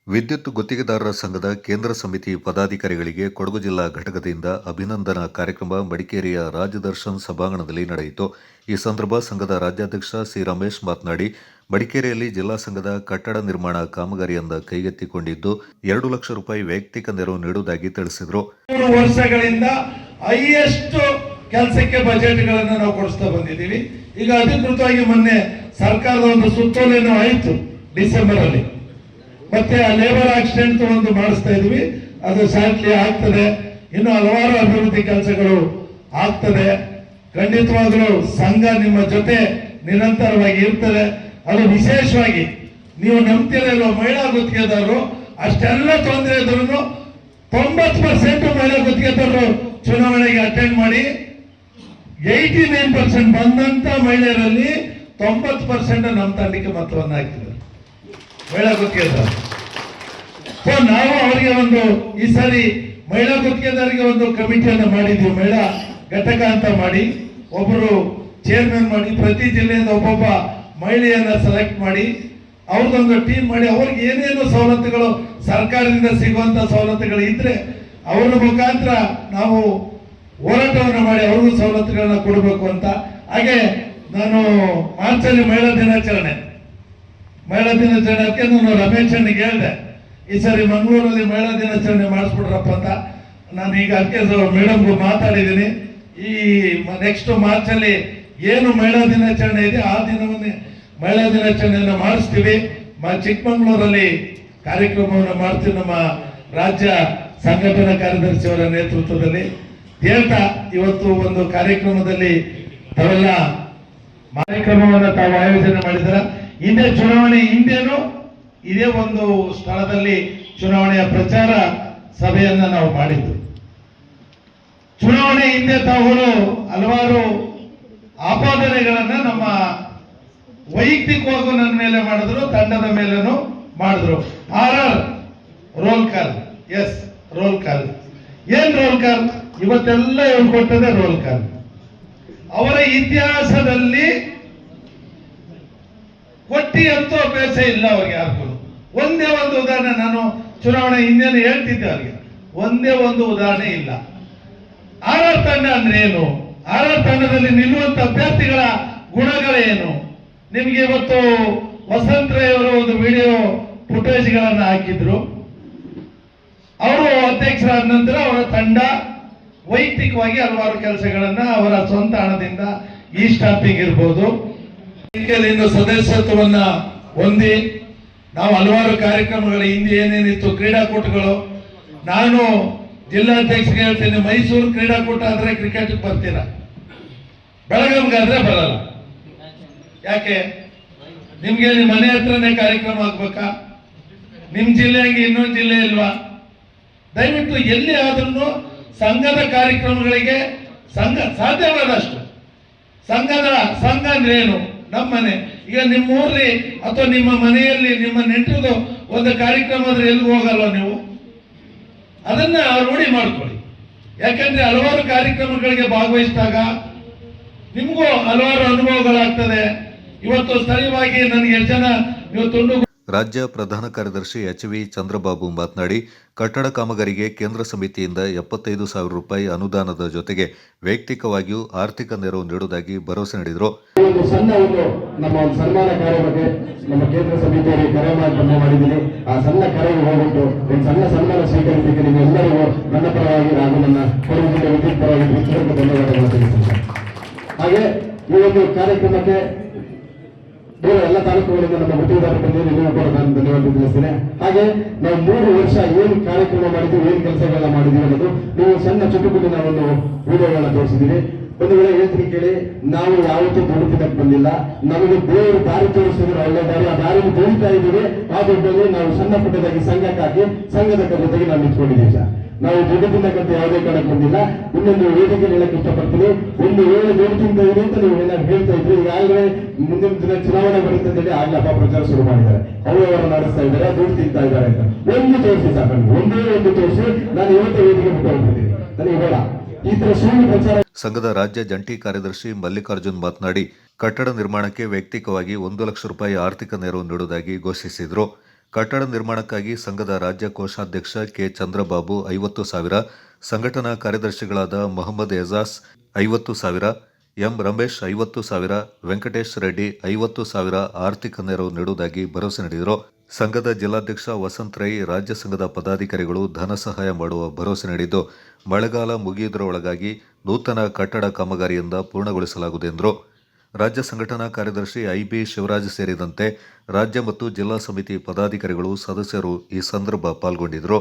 ವಿದ್ಯುತ್ ಗುತ್ತಿಗೆದಾರರ ಸಂಘದ ಕೇಂದ್ರ ಸಮಿತಿ ಪದಾಧಿಕಾರಿಗಳಿಗೆ ಕೊಡಗು ಜಿಲ್ಲಾ ಘಟಕದಿಂದ ಅಭಿನಂದನಾ ಕಾರ್ಯಕ್ರಮ ಮಡಿಕೇರಿಯ ರಾಜದರ್ಶನ್ ಸಭಾಂಗಣದಲ್ಲಿ ನಡೆಯಿತು. ಈ ಸಂದರ್ಭ ಸಂಘದ ರಾಜ್ಯಾಧ್ಯಕ್ಷ ಸಿ ರಮೇಶ್ ಮಾತನಾಡಿ, ಮಡಿಕೇರಿಯಲ್ಲಿ ಜಿಲ್ಲಾ ಸಂಘದ ಕಟ್ಟಡ ನಿರ್ಮಾಣ ಕಾಮಗಾರಿಯಿಂದ ಕೈಗೆತ್ತಿಕೊಂಡಿದ್ದು 2 ಲಕ್ಷ ರೂಪಾಯಿ ವೈಯಕ್ತಿಕ ನೆರವು ನೀಡುವುದಾಗಿ ತಿಳಿಸಿದರು. ವರ್ಷಗಳಿಂದ ಹೈಯೆಸ್ಟ್ ಕೆಲಸಕ್ಕೆ ಬಜೆಟ್ಗಳನ್ನು ನಾವು ಕೊಡಿಸ್ತಾ ಬಂದಿದ್ದೀವಿ. ಈಗ ಅಧಿಕೃತವಾಗಿ ಮೊನ್ನೆ ಸರ್ಕಾರದ ಒಂದು ಸುತ್ತೋಲೆನೂ ಆಯಿತು ಡಿಸೆಂಬರ್ ಅಲ್ಲಿ. ಮತ್ತೆ ಆ ಲೇಬರ್ ಆಕ್ಸಿಡೆಂಟ್ ಒಂದು ಮಾಡಿಸ್ತಾ ಇದೀವಿ, ಅದು ಸ್ಯಾಟ್ಲಿ ಆಗ್ತದೆ. ಇನ್ನು ಹಲವಾರು ಅಭಿವೃದ್ಧಿ ಕೆಲಸಗಳು ಆಗ್ತದೆ. ಖಂಡಿತವಾಗಲೂ ಸಂಘ ನಿಮ್ಮ ಜೊತೆ ನಿರಂತರವಾಗಿ ಇರ್ತದೆ. ಅದು ವಿಶೇಷವಾಗಿ ನೀವು ನಂಬ್ತಿರಲ್ಲ, ಮಹಿಳಾ ಗುತ್ತಿಗೆದಾರರು ಅಷ್ಟೆಲ್ಲ ತೊಂದರೆ ಇದ್ರು 90% ಮಹಿಳಾ ಗುತ್ತಿಗೆದಾರರು ಚುನಾವಣೆಗೆ ಅಟೆಂಡ್ ಮಾಡಿ 89% ಬಂದಂತ ಮಹಿಳೆಯರಲ್ಲಿ 90% ನಮ್ಮ ತಂಡಕ್ಕೆ ಮತವನ್ನ ಹಾಕಿದ್ದಾರೆ ಮಹಿಳಾ ಗುತ್ತಿಗೆದಾರ. ನಾವು ಅವರಿಗೆ ಈ ಸಾರಿ ಮಹಿಳಾ ಗುತ್ತಿಗೆದಾರರಿಗೆ ಒಂದು ಕಮಿಟಿಯನ್ನು ಮಾಡಿದ್ವಿ, ಮಹಿಳಾ ಘಟಕ ಅಂತ ಮಾಡಿ, ಒಬ್ಬರು ಚೇರ್ಮನ್ ಮಾಡಿ, ಪ್ರತಿ ಜಿಲ್ಲೆಯಿಂದ ಒಬ್ಬೊಬ್ಬ ಮಹಿಳೆಯನ್ನ ಸೆಲೆಕ್ಟ್ ಮಾಡಿ ಅವ್ರದೊಂದು ಟೀಮ್ ಮಾಡಿ, ಅವ್ರಿಗೆ ಏನೇನು ಸವಲತ್ತುಗಳು ಸರ್ಕಾರದಿಂದ ಸಿಗುವಂತ ಸವಲತ್ತುಗಳು ಇದ್ರೆ ಅವ್ರ ಮುಖಾಂತರ ನಾವು ಹೋರಾಟವನ್ನು ಮಾಡಿ ಅವ್ರಿಗೂ ಸವಲತ್ತುಗಳನ್ನ ಕೊಡಬೇಕು ಅಂತ. ಹಾಗೆ ನಾನು ಮಾರ್ಚಲ್ಲಿ ಮಹಿಳಾ ದಿನಾಚರಣೆಗೆ ನಾನು ರಮೇಶ್ ಅಣ್ಣಿಗೆ ಹೇಳಿದೆ, ಈ ಸರಿ ಮಂಗಳೂರಲ್ಲಿ ಮಹಿಳಾ ದಿನಾಚರಣೆ ಮಾಡಿಸ್ಬಿಡ್ರಪ್ಪ ಅಂತ. ನಾನು ಈಗ ಅದಕ್ಕೆ ಮೇಡಮ್ಗೂ ಮಾತಾಡಿದ್ದೀನಿ. ಈ ನೆಕ್ಸ್ಟ್ ಮಾರ್ಚಲ್ಲಿ ಏನು ಮಹಿಳಾ ದಿನಾಚರಣೆ ಇದೆ ಆ ದಿನವನ್ನೇ ಮಹಿಳಾ ದಿನಾಚರಣೆಯನ್ನು ಮಾಡಿಸ್ತೀವಿ. ಚಿಕ್ಕಮಗಳೂರಲ್ಲಿ ಕಾರ್ಯಕ್ರಮವನ್ನು ಮಾಡ್ತೀವಿ ನಮ್ಮ ರಾಜ್ಯ ಸಂಘಟನಾ ಕಾರ್ಯದರ್ಶಿಯವರ ನೇತೃತ್ವದಲ್ಲಿ. ಹೇಳ್ತಾ ಇವತ್ತು ಒಂದು ಕಾರ್ಯಕ್ರಮದಲ್ಲಿ ತಾವೆಲ್ಲ ಕಾರ್ಯಕ್ರಮವನ್ನು ತಾವು ಆಯೋಜನೆ ಮಾಡಿದಾರ. ಹಿಂದೆ ಚುನಾವಣೆ ಹಿಂದೇನು ಇದೇ ಒಂದು ಸ್ಥಳದಲ್ಲಿ ಚುನಾವಣೆಯ ಪ್ರಚಾರ ಸಭೆಯನ್ನ ನಾವು ಮಾಡಿದ್ದು. ಚುನಾವಣೆ ಹಿಂದೆ ತಾವುಗಳು ಹಲವಾರು ಆಪಾದನೆಗಳನ್ನ ನಮ್ಮ ವೈಯಕ್ತಿಕವಾಗೂ ನನ್ನ ಮೇಲೆ ಮಾಡಿದ್ರು, ತಂಡದ ಮೇಲೇನು ಮಾಡಿದ್ರು. Roll call, yes roll call. ಏನ್ ರೋಲ್ ಕಾಲ್? ಇವತ್ತೆಲ್ಲ ಹೇಳ್ಕೊಟ್ಟದೆ ರೋಲ್ ಕಾಲ್. ಅವರ ಇತಿಹಾಸದಲ್ಲಿ ಕೊಟ್ಟಿ ಅಂತೂ ಅಭ್ಯಾಸ ಇಲ್ಲ ಅವ್ರಿಗೆ ಯಾರಿಗೂ. ಒಂದೇ ಒಂದು ಉದಾಹರಣೆ, ನಾನು ಚುನಾವಣೆ ಹಿಂದೇನು ಹೇಳ್ತಿದ್ದೆ ಅವ್ರಿಗೆ, ಒಂದೇ ಒಂದು ಉದಾಹರಣೆ ಇಲ್ಲ. ತಂಡ ಅಂದ್ರೆ ಏನು, ತಂಡದಲ್ಲಿ ನಿಲ್ಲುವಂತ ಅಭ್ಯರ್ಥಿಗಳ ಗುಣಗಳೇನು? ನಿಮ್ಗೆ ಇವತ್ತು ವಸಂತರಯ್ಯವರು ಒಂದು ವಿಡಿಯೋ ಫುಟೇಜ್ಗಳನ್ನ ಹಾಕಿದ್ರು. ಅವರು ಅಧ್ಯಕ್ಷರಾದ ನಂತರ ಅವರ ತಂಡ ವೈಯಕ್ತಿಕವಾಗಿ ಹಲವಾರು ಕೆಲಸಗಳನ್ನ ಅವರ ಸ್ವಂತ ಹಣದಿಂದ ಈ ಸ್ಟಾಂಪಿಂಗ್ ಇರ್ಬೋದು, ಇನ್ನು ಸದಸ್ಯತ್ವವನ್ನ ಹೊಂದಿ ನಾವು ಹಲವಾರು ಕಾರ್ಯಕ್ರಮಗಳು ಹಿಂದೆ ಏನೇನಿತ್ತು, ಕ್ರೀಡಾಕೂಟಗಳು. ನಾನು ಜಿಲ್ಲಾಧ್ಯಕ್ಷರಿಗೆ ಹೇಳ್ತೇನೆ, ಮೈಸೂರು ಕ್ರೀಡಾಕೂಟ ಆದ್ರೆ ಕ್ರಿಕೆಟ್ ಬರ್ತೀರಾ, ಬೆಳಗಾವಿಗಾದ್ರೆ ಬರಲ್ಲ. ಯಾಕೆ? ನಿಮ್ಗೆ ನಿಮ್ಮ ಮನೆ ಹತ್ರನೇ ಕಾರ್ಯಕ್ರಮ ಆಗ್ಬೇಕಾ? ನಿಮ್ ಜಿಲ್ಲೆ ಹಂಗೆ ಇನ್ನೊಂದು ಜಿಲ್ಲೆ ಇಲ್ವಾ? ದಯವಿಟ್ಟು ಎಲ್ಲಿ ಆದ್ರೂ ಸಂಘದ ಕಾರ್ಯಕ್ರಮಗಳಿಗೆ ಸಂಘ ಸಾಧ್ಯವಾದಷ್ಟು ಸಂಘ ಅಂದ್ರೆ ಏನು? ನಮ್ಮ ಮನೆ. ಈಗ ನಿಮ್ಮ ಊರ್ಲಿ ಅಥವಾ ನಿಮ್ಮ ಮನೆಯಲ್ಲಿ ನಿಮ್ಮ ನೆಂಟರದು ಒಂದು ಕಾರ್ಯಕ್ರಮ ಆದ್ರೆ ಎಲ್ಲಿಗೂ ಹೋಗಲ್ವ ನೀವು? ಅದನ್ನ ರೂಢಿ ಮಾಡ್ಕೊಳ್ಳಿ. ಯಾಕಂದ್ರೆ ಹಲವಾರು ಕಾರ್ಯಕ್ರಮಗಳಿಗೆ ಭಾಗವಹಿಸಿದಾಗ ನಿಮ್ಗೂ ಹಲವಾರು ಅನುಭವಗಳಾಗ್ತದೆ. ಇವತ್ತು ಸ್ಥಳೀಯವಾಗಿ ನನಗೆ ಎಷ್ಟು ಜನ ನೀವು ತುಂಡು. ರಾಜ್ಯ ಪ್ರಧಾನ ಕಾರ್ಯದರ್ಶಿ ಎಚ್.ವಿ. ಚಂದ್ರಬಾಬು ಮಾತನಾಡಿ, ಕಟ್ಟಡ ಕಾಮಗಾರಿಗೆ ಕೇಂದ್ರ ಸಮಿತಿಯಿಂದ 75,000 ರೂಪಾಯಿ ಅನುದಾನದ ಜೊತೆಗೆ ವೈಯಕ್ತಿಕವಾಗಿಯೂ ಆರ್ಥಿಕ ನೆರವು ನೀಡುವುದಾಗಿ ಭರವಸೆ ನೀಡಿದರು. ಒಂದು ಸಣ್ಣ ನಮ್ಮ ಒಂದು ಸನ್ಮಾನ ಕಾರ್ಯಕ್ಕೆ ನಮ್ಮ ಕೇಂದ್ರ ಸಮಿತಿಯವರಿಗೆ ಕರೆ ಮಾಡಿದ್ದೀನಿ. ಆ ಸಣ್ಣ ಕರೆಗೆ ಹೋಗ್ಬಿಟ್ಟು ಒಂದು ಸಣ್ಣ ಸನ್ಮಾನ ಸ್ವೀಕರಿಸಲಿಕ್ಕೆ ನಿಮ್ಮೆಲ್ಲರಿಗೂ ನನ್ನ ಪರವಾಗಿ ಹಾಗೂ ನನ್ನ ಕೊಡಗು ಜಿಲ್ಲೆ ವಿದ್ಯುತ್ ಪರವಾಗಿ ಧನ್ಯವಾದಗಳು ತಿಳಿಸ್ತೀನಿ. ಹಾಗೆ ಈ ಒಂದು ಕಾರ್ಯಕ್ರಮಕ್ಕೆ ಎಲ್ಲ ತಾಲೂಕುಗಳಿಂದ ನಮ್ಮ ಗುತ್ತಿಗೆದಾರರ ಬಂದಿದ್ದು ಕೂಡ ನಾನು ಧನ್ಯವಾದ ತಿಳಿಸ್ತೇನೆ. ಹಾಗೆ ನಾವು 3 ವರ್ಷ ಏನು ಕಾರ್ಯಕ್ರಮ ಮಾಡಿದ್ವಿ, ಏನು ಕೆಲಸಗಳನ್ನ ಮಾಡಿದ್ವಿ ಅನ್ನೋದು ನೀವು ಸಣ್ಣ ಚುಟುಕುಲಿ ನಾವೊಂದು ವಿಡಿಯೋಗಳನ್ನ ತೋರಿಸಿದ್ದೀವಿ. ಒಂದು ವೇಳೆ ಹೇಳ್ತೀನಿ ಕೇಳಿ, ನಾವು ಯಾವತ್ತೂ ದುಡ್ಡು ತಿನ್ನಕ್ಕೆ ಬಂದಿಲ್ಲ. ನಮಗೆ ದೇವರು ದಾರಿ ತೋರಿಸಿದ್ರು, ಒಳ್ಳೆ ದಾರಿ, ಆ ದಾರಿ ತೋರಿಸ್ತಾ ಇದ್ದೀವಿ. ಆ ದುಡ್ಡಲ್ಲಿ ನಾವು ಸಣ್ಣ ಪುಟ್ಟದಾಗಿ ಸಂಘಕ್ಕೆ ಹಾಕಿ ಸಂಘದ ಜೊತೆಗೆ ನಾವು ನಿಂತ್ಕೊಂಡಿದ್ದೀವಿ ಸರ್. ನಾವು ದುಡ್ಡು ತಿನ್ನಕ್ಕಂತ ಯಾವುದೇ ಕಾರಣಕ್ಕೆ ಬಂದಿಲ್ಲ. ಇನ್ನೊಂದು ವೇದಿಕೆ ಹೇಳಕ್ ಇಷ್ಟಪಡ್ತೀನಿ, ಒಂದು ವೇಳೆ ದುಡ್ಡು ತಿಂತ ಇದೆ ಅಂತ ನೀವು ಏನಾದ್ರು ಹೇಳ್ತಾ ಇದ್ರಿ. ಈಗಾಗಲೇ ಮುಂದಿನ ದಿನ ಚುನಾವಣೆ ಬರುತ್ತೆ ಅಂತ ಹೇಳಿ ಆಗ್ಲೇ ಪ್ರಚಾರ ಶುರು ಮಾಡಿದ್ದಾರೆ. ಅವ್ಯವಹಾರ ನಡೆಸ್ತಾ ಇದ್ದಾರೆ, ದುಡ್ಡು ತಿಂತಾ ಇದ್ದಾರೆ ಅಂತ ಒಂದು ತೋರಿಸಿ ಸಾಕು, ಒಂದೇ ಒಂದು ತೋರಿಸಿ ನಾನು ಇವತ್ತು ವೇದಿಕೆ ಬಿಟ್ಟು ಹೋಗ್ಬಿಡ್ತೀನಿ. ನನಗೆ ಬೇಡ ಈ ತರ ಸುಳ್ಳು ಪ್ರಚಾರ. ಸಂಘದ ರಾಜ್ಯ ಜಂಟಿ ಕಾರ್ಯದರ್ಶಿ ಮಲ್ಲಿಕಾರ್ಜುನ್ ಮಾತನಾಡಿ, ಕಟ್ಟಡ ನಿರ್ಮಾಣಕ್ಕೆ ವೈಯಕ್ತಿಕವಾಗಿ 1 ಲಕ್ಷ ರೂಪಾಯಿ ಆರ್ಥಿಕ ನೆರವು ನೀಡುವುದಾಗಿ ಘೋಷಿಸಿದರು. ಕಟ್ಟಡ ನಿರ್ಮಾಣಕ್ಕಾಗಿ ಸಂಘದ ರಾಜ್ಯ ಕೋಶಾಧ್ಯಕ್ಷ ಕೆ ಚಂದ್ರಬಾಬು 50,000, ಸಂಘಟನಾ ಕಾರ್ಯದರ್ಶಿಗಳಾದ ಮೊಹಮ್ಮದ್ ಎಜಾಜ್ 50,000, ಎಂ ರಮೇಶ್ 50,000, ವೆಂಕಟೇಶ್ ರೆಡ್ಡಿ 50,000 ಆರ್ಥಿಕ ನೆರವು ನೀಡುವುದಾಗಿ ಭರವಸೆ ನೀಡಿದರು. ಸಂಘದ ಜಿಲ್ಲಾಧ್ಯಕ್ಷ ವಸಂತ್ ರೈ, ರಾಜ್ಯ ಸಂಘದ ಪದಾಧಿಕಾರಿಗಳು ಧನ ಸಹಾಯ ಮಾಡುವ ಭರವಸೆ ನೀಡಿದ್ದು, ಮಳೆಗಾಲ ಮುಗಿಯುವುದರೊಳಗಾಗಿ ನೂತನ ಕಟ್ಟಡ ಕಾಮಗಾರಿಯಿಂದ ಪೂರ್ಣಗೊಳಿಸಲಾಗುವುದು ಎಂದರು. ರಾಜ್ಯ ಸಂಘಟನಾ ಕಾರ್ಯದರ್ಶಿ ಐಬಿ ಶಿವರಾಜ್ ಸೇರಿದಂತೆ ರಾಜ್ಯ ಮತ್ತು ಜಿಲ್ಲಾ ಸಮಿತಿ ಪದಾಧಿಕಾರಿಗಳು, ಸದಸ್ಯರು ಈ ಸಂದರ್ಭ ಪಾಲ್ಗೊಂಡಿದ್ದರು.